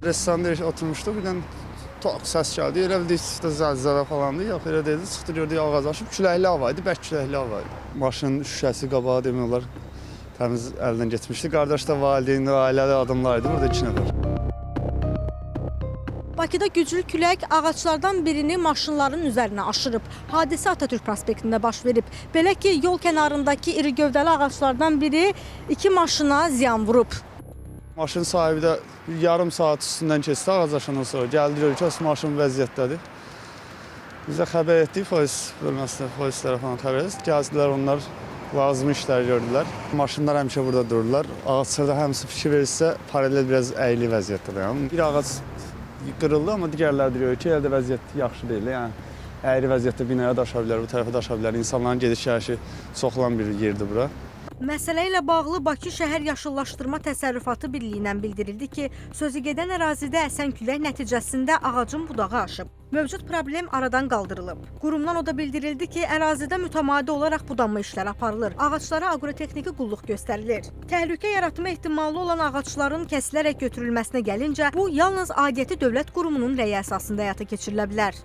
Restoranda oturmuşduq, birdən tok səs gəldi. Elə bildik işte zəlzələ falandı. Yox, elə dedi. Çıxdı gördük ağac aşıb. Küləkli hava idi, bərk küləkli hava idi. Maşının şüşəsi qabağı demək olar təmiz əldən getmişdi. Qardaş da valideynlər, ailəli adamlar idi. Burada 2 nəfər. Bakıda güclü külək ağaçlardan birini maşınların üzərinə aşırıb. Hadisə Atatürk prospektində baş verib. Belə ki, yol kənarındakı iri gövdəli ağaçlardan biri 2 maşına ziyan vurub. Maşın sahibi də yarım saat üstündən keçdi ağac aşandan sonra. Gəldi görür ki, maşın vəziyyətdədir. Biz də xəbər etdik polis bölməsinə, polislərə falan xəbər etdik. Gəldilər, onlar lazımi işlər gördülər. Maşınlar həmişə burada dururlar. Ağaçlarda həmisi fikir verirsə, paralel biraz əyili vəziyyətdədir. Yəni, bir ağac qırıldı, amma digərləri deyir ki, əldə vəziyyət yaxşı deyil. Yəni, əyri vəziyyətdə binaya daşa bilər, bu tərəfə daşa bilər. İnsanların gediş-gəlişi çoxlan bir yerdir bura. Məsələ ilə bağlı Bakı Şəhər Yaşıllaşdırma Təsərrüfatı Birliyindən bildirildi ki, sözügedən ərazidə əsən külək nəticəsində ağacın budağı aşıb. Mövcud problem aradan qaldırılıb. Qurumdan o da bildirildi ki, ərazidə mütəmadi olaraq budanma işləri aparılır. Ağaclara aqrotexniki qulluq göstərilir. Təhlükə yaratma ehtimalı olan ağacların kəsilərək götürülməsinə gəlincə, bu yalnız aidiyyəti dövlət qurumunun rəyi əsasında həyata keçirilə bilər.